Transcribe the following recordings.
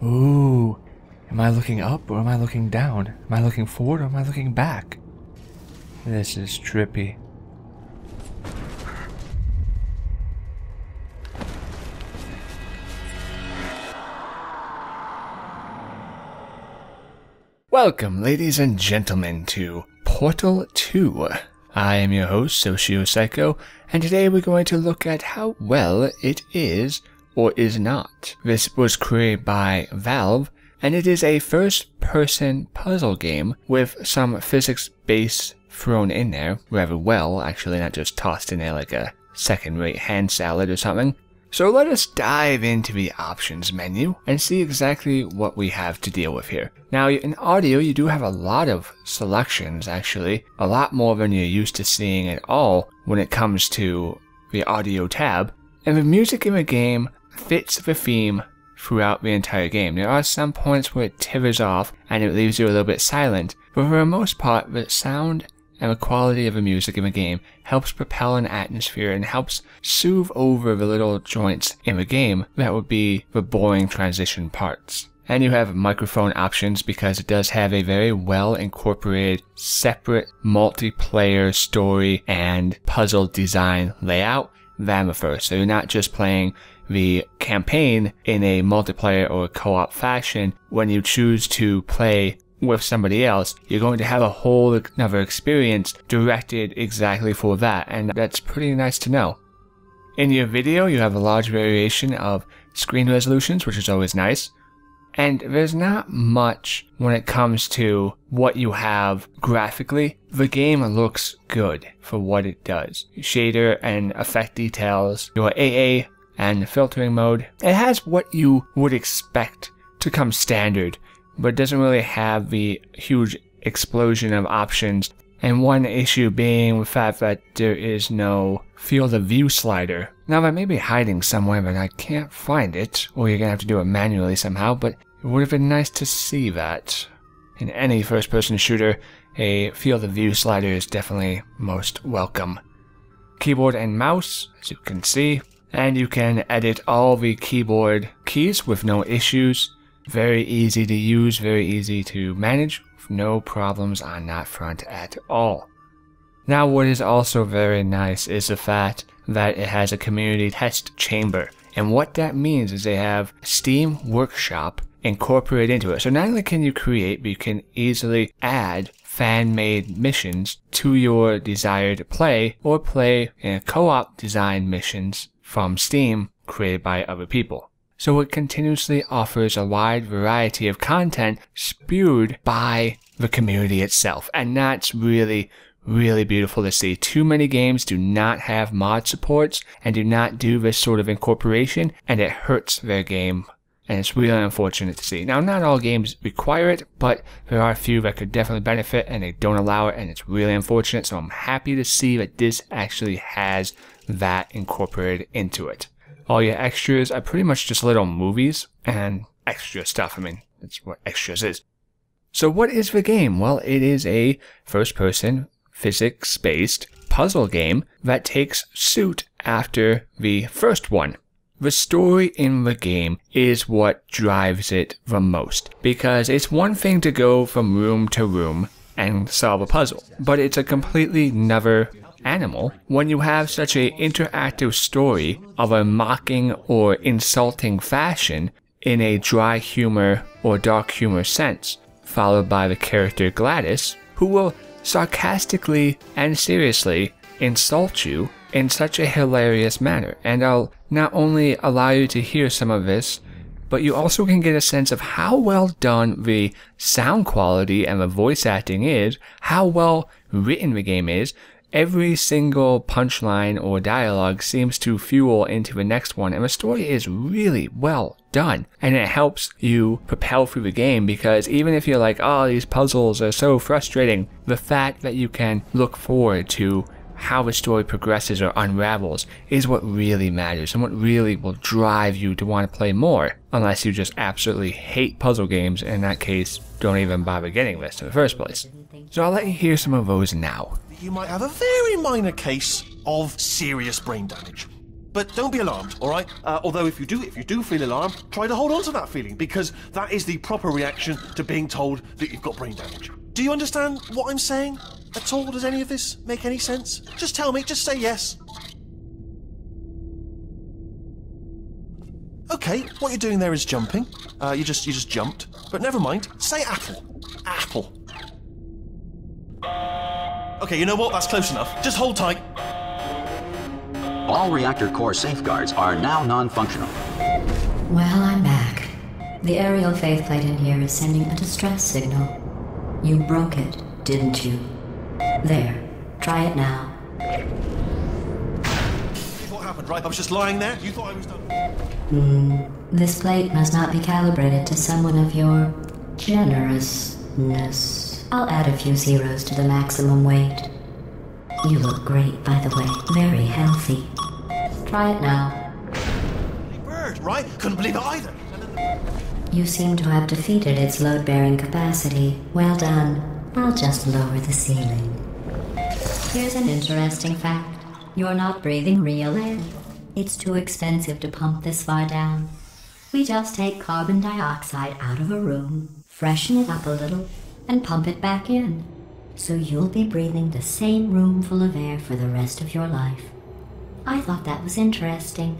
Ooh, am I looking up or am I looking down? Am I looking forward or am I looking back? This is trippy. Welcome, ladies and gentlemen, to Portal 2. I am your host, SocioPsycho, and today we're going to look at how well it is or is not. This was created by Valve, and it is a first-person puzzle game with some physics base thrown in there rather well, actually, not just tossed in there like a second-rate hand salad or something. So let us dive into the options menu and see exactly what we have to deal with here. Now in audio you do have a lot of selections, actually, a lot more than you're used to seeing at all when it comes to the audio tab, and the music in the game fits the theme throughout the entire game. There are some points where it tethers off and it leaves you a little bit silent, but for the most part the sound and the quality of the music in the game helps propel an atmosphere and helps soothe over the little joints in the game that would be the boring transition parts. And you have microphone options because it does have a very well incorporated separate multiplayer story and puzzle design layout than the first. So you're not just playing the campaign in a multiplayer or co-op fashion. When you choose to play with somebody else, you're going to have a whole another experience directed exactly for that, and that's pretty nice to know. In your video, you have a large variation of screen resolutions, which is always nice, and there's not much when it comes to what you have graphically. The game looks good for what it does. Shader and effect details, your AA and filtering mode, it has what you would expect to come standard, but it doesn't really have the huge explosion of options, and one issue being the fact that there is no field of view slider. Now that may be hiding somewhere, but I can't find it, or you're gonna have to do it manually somehow, but it would have been nice to see that. In any first-person shooter, a field of view slider is definitely most welcome. Keyboard and mouse, as you can see, and you can edit all the keyboard keys with no issues. Very easy to use, very easy to manage, no problems on that front at all. Now what is also very nice is the fact that it has a community test chamber, and what that means is they have Steam Workshop incorporated into it. So not only can you create, but you can easily add fan-made missions to your desired play, or play in co-op design missions from Steam created by other people. So it continuously offers a wide variety of content spewed by the community itself. And that's really, really beautiful to see. Too many games do not have mod supports and do not do this sort of incorporation, and it hurts their game. And it's really unfortunate to see. Now, not all games require it, but there are a few that could definitely benefit, and they don't allow it, and it's really unfortunate. So I'm happy to see that this actually has that incorporated into it. All your extras are pretty much just little movies and extra stuff. I mean, that's what extras is. So what is the game? Well, it is a first-person, physics-based puzzle game that takes suit after the first one. The story in the game is what drives it the most, because it's one thing to go from room to room and solve a puzzle, but it's a completely another animal when you have such an interactive story of a mocking or insulting fashion in a dry humor or dark humor sense, followed by the character Gladys, who will sarcastically and seriously insult you in such a hilarious manner. And I'll not only allow you to hear some of this, but you also can get a sense of how well done the sound quality and the voice acting is, how well written the game is. Every single punchline or dialogue seems to fuel into the next one, and the story is really well done. And it helps you propel through the game, because even if you're like, oh, these puzzles are so frustrating, the fact that you can look forward to how the story progresses or unravels is what really matters, and what really will drive you to want to play more. Unless you just absolutely hate puzzle games, in that case, don't even bother getting this in the first place. So I'll let you hear some of those now. You might have a very minor case of serious brain damage. But don't be alarmed, all right? Although if you do feel alarmed, try to hold on to that feeling, because that is the proper reaction to being told that you've got brain damage. Do you understand what I'm saying at all? Does any of this make any sense? Just tell me, just say yes. Okay, what you're doing there is jumping. You just jumped. But never mind. Say apple. Apple. Okay, you know what? That's close enough. Just hold tight. All reactor core safeguards are now non-functional. Well, I'm back. The aerial faceplate in here is sending a distress signal. You broke it, didn't you? There. Try it now. What happened, right? I was just lying there. You thought I was done. This plate must not be calibrated to someone of your generousness. I'll add a few zeros to the maximum weight. You look great, by the way. Very healthy. Try it now. Bird, right? Couldn't believe it either. You seem to have defeated its load-bearing capacity. Well done. I'll just lower the ceiling. Here's an interesting fact. You're not breathing real air. It's too expensive to pump this far down. We just take carbon dioxide out of a room, freshen it up a little, and pump it back in. So you'll be breathing the same room full of air for the rest of your life. I thought that was interesting.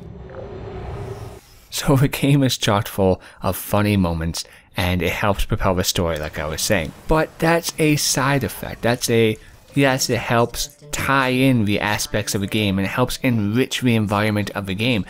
So the game is chock full of funny moments, and it helps propel the story, like I was saying. But that's a side effect. Yes, it helps tie in the aspects of the game and it helps enrich the environment of the game.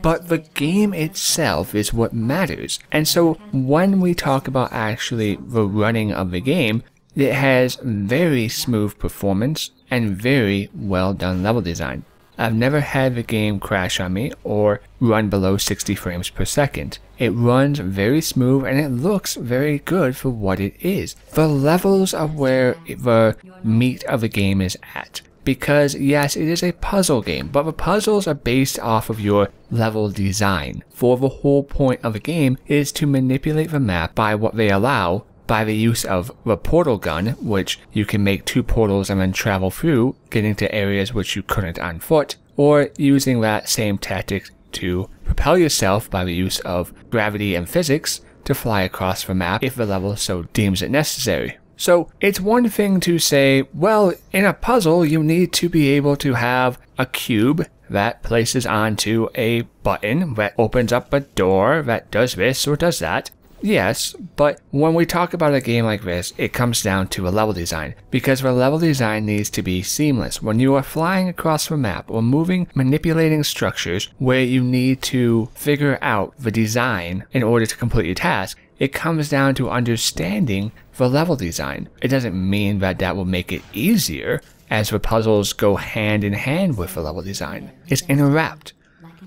But the game itself is what matters. And so when we talk about actually the running of the game, it has very smooth performance and very well done level design. I've never had the game crash on me or run below 60 frames per second. It runs very smooth and it looks very good for what it is. The levels are where the meat of the game is at. Because yes, it is a puzzle game, but the puzzles are based off of your level design. For the whole point of the game is to manipulate the map by what they allow by the use of the portal gun, which you can make 2 portals and then travel through, getting to areas which you couldn't on foot, or using that same tactic to propel yourself by the use of gravity and physics to fly across the map if the level so deems it necessary. So it's one thing to say, well, in a puzzle you need to be able to have a cube that places onto a button that opens up a door that does this or does that. Yes, but when we talk about a game like this, it comes down to a level design, because the level design needs to be seamless. When you are flying across the map or manipulating structures where you need to figure out the design in order to complete your task, it comes down to understanding the level design. It doesn't mean that that will make it easier, as the puzzles go hand in hand with the level design. It's interwrapped.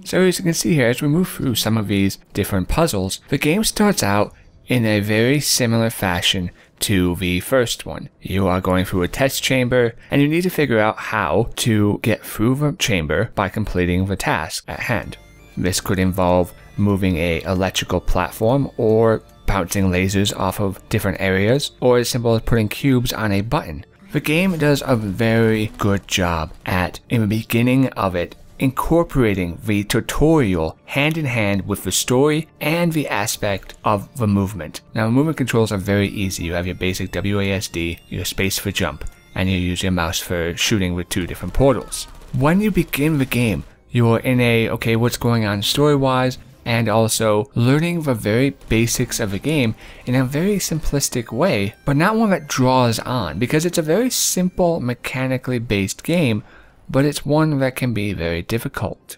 So as you can see here, as we move through some of these different puzzles, the game starts out in a very similar fashion to the first one. You are going through a test chamber, and you need to figure out how to get through the chamber by completing the task at hand. This could involve moving an electrical platform, or bouncing lasers off of different areas, or as simple as putting cubes on a button. The game does a very good job at, in the beginning of it, incorporating the tutorial hand in hand with the story and the aspect of the movement. Now, movement controls are very easy. You have your basic WASD, your space for jump, and you use your mouse for shooting with 2 different portals. When you begin the game, you're in a, okay, what's going on story-wise, and also learning the very basics of the game in a very simplistic way, but not one that draws on, because it's a very simple, mechanically based game, but it's one that can be very difficult.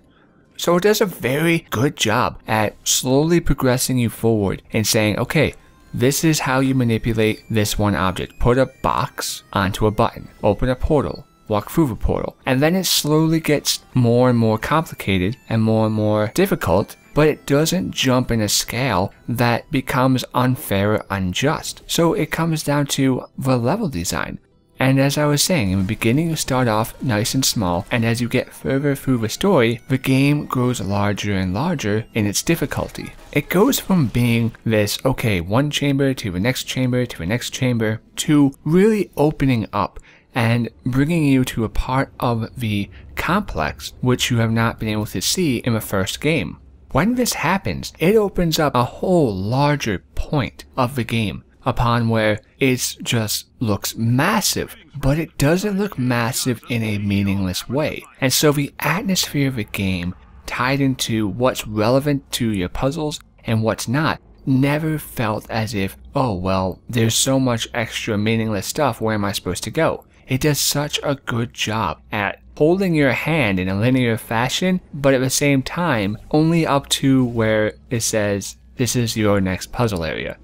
So it does a very good job at slowly progressing you forward and saying, okay, this is how you manipulate this one object. Put a box onto a button, open a portal, walk through the portal, and then it slowly gets more and more complicated and more difficult, but it doesn't jump in a scale that becomes unfair or unjust. So it comes down to the level design. And as I was saying, in the beginning you start off nice and small, and as you get further through the story, the game grows larger and larger in its difficulty. It goes from being this, okay, one chamber to the next chamber to the next chamber, to really opening up and bringing you to a part of the complex, which you have not been able to see in the first game. When this happens, it opens up a whole larger point of the game, upon where it just looks massive, but it doesn't look massive in a meaningless way. And so the atmosphere of the game, tied into what's relevant to your puzzles and what's not, never felt as if, oh well, there's so much extra meaningless stuff, where am I supposed to go? It does such a good job at holding your hand in a linear fashion, but at the same time, only up to where it says, this is your next puzzle area.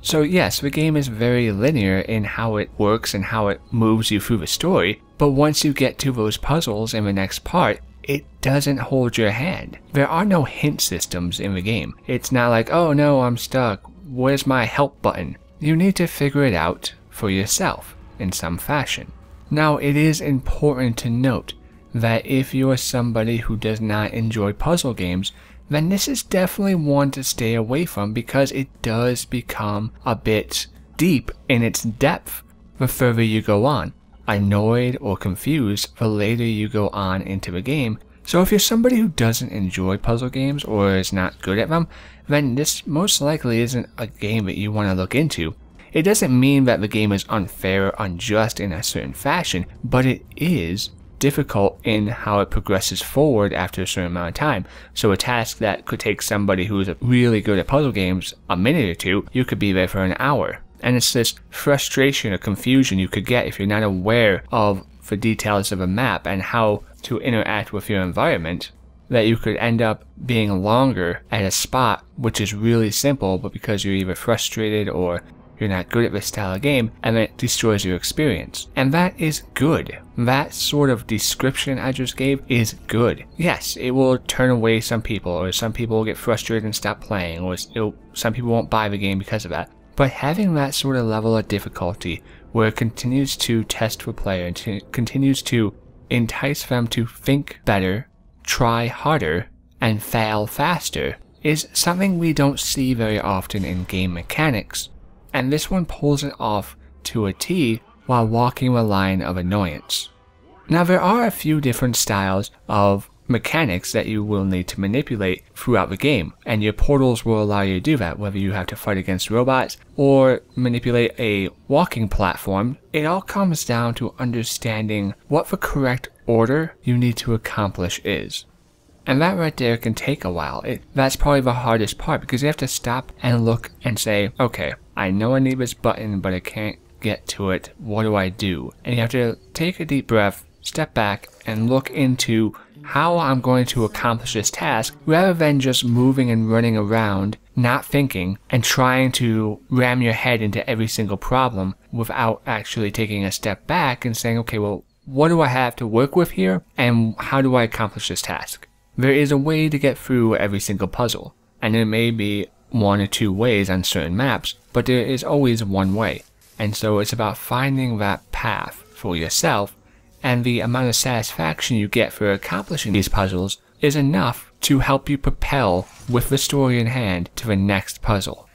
So yes, the game is very linear in how it works and how it moves you through the story, but once you get to those puzzles in the next part, it doesn't hold your hand. There are no hint systems in the game. It's not like, oh no, I'm stuck, where's my help button? You need to figure it out for yourself in some fashion. Now, it is important to note that if you are somebody who does not enjoy puzzle games, then this is definitely one to stay away from, because it does become a bit deep in its depth the further you go on. Annoyed or confused the later you go on into the game. So if you're somebody who doesn't enjoy puzzle games or is not good at them, then this most likely isn't a game that you want to look into. It doesn't mean that the game is unfair or unjust in a certain fashion, but it is difficult in how it progresses forward after a certain amount of time. So a task that could take somebody who is really good at puzzle games a minute or two, you could be there for an hour. And it's this frustration or confusion you could get if you're not aware of the details of a map and how to interact with your environment, that you could end up being longer at a spot which is really simple, but because you're either frustrated or you're not good at this style of game, and it destroys your experience. And that is good. That sort of description I just gave is good. Yes, it will turn away some people, or some people will get frustrated and stop playing, or some people won't buy the game because of that. But having that sort of level of difficulty, where it continues to test the player and continues to entice them to think better, try harder, and fail faster, is something we don't see very often in game mechanics. And this one pulls it off to a T while walking the line of annoyance. Now, there are a few different styles of mechanics that you will need to manipulate throughout the game, and your portals will allow you to do that, whether you have to fight against robots or manipulate a walking platform. It all comes down to understanding what the correct order you need to accomplish is. And that right there can take a while. That's probably the hardest part, because you have to stop and look and say, okay, I know I need this button, but I can't get to it. What do I do? And you have to take a deep breath, step back, and look into how I'm going to accomplish this task, rather than just moving and running around, not thinking, and trying to ram your head into every single problem without actually taking a step back and saying, okay, well, what do I have to work with here, and how do I accomplish this task? There is a way to get through every single puzzle, and there may be one or two ways on certain maps, but there is always one way. And so it's about finding that path for yourself, and the amount of satisfaction you get for accomplishing these puzzles is enough to help you propel with the story in hand to the next puzzle.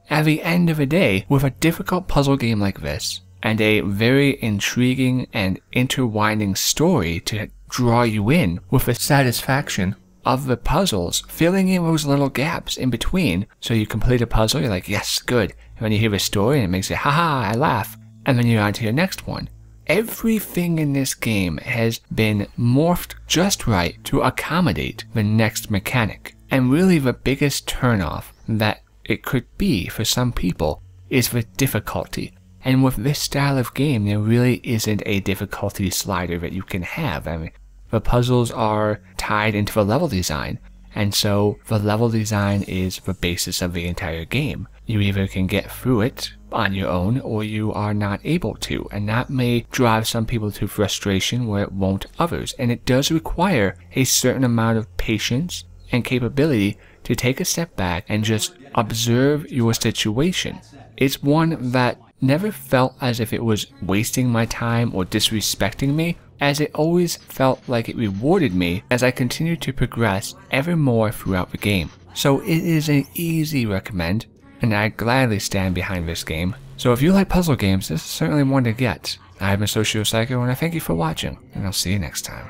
At the end of the day, with a difficult puzzle game like this, and a very intriguing and intertwining story to draw you in with the satisfaction of the puzzles, filling in those little gaps in between, so you complete a puzzle, you're like, yes, good, and then you hear the story and it makes you, haha, I laugh, and then you're on to your next one. Everything in this game has been morphed just right to accommodate the next mechanic, and really the biggest turnoff that it could be for some people is the difficulty. And with this style of game, there really isn't a difficulty slider that you can have. I mean, the puzzles are tied into the level design, and so the level design is the basis of the entire game. You either can get through it on your own, or you are not able to, and that may drive some people to frustration where it won't others. And it does require a certain amount of patience and capability to take a step back and just observe your situation. It's one that never felt as if it was wasting my time or disrespecting me, as it always felt like it rewarded me as I continued to progress ever more throughout the game. So it is an easy recommend, and I gladly stand behind this game. So if you like puzzle games, this is certainly one to get. I've been SocioPsycho, and I thank you for watching, and I'll see you next time.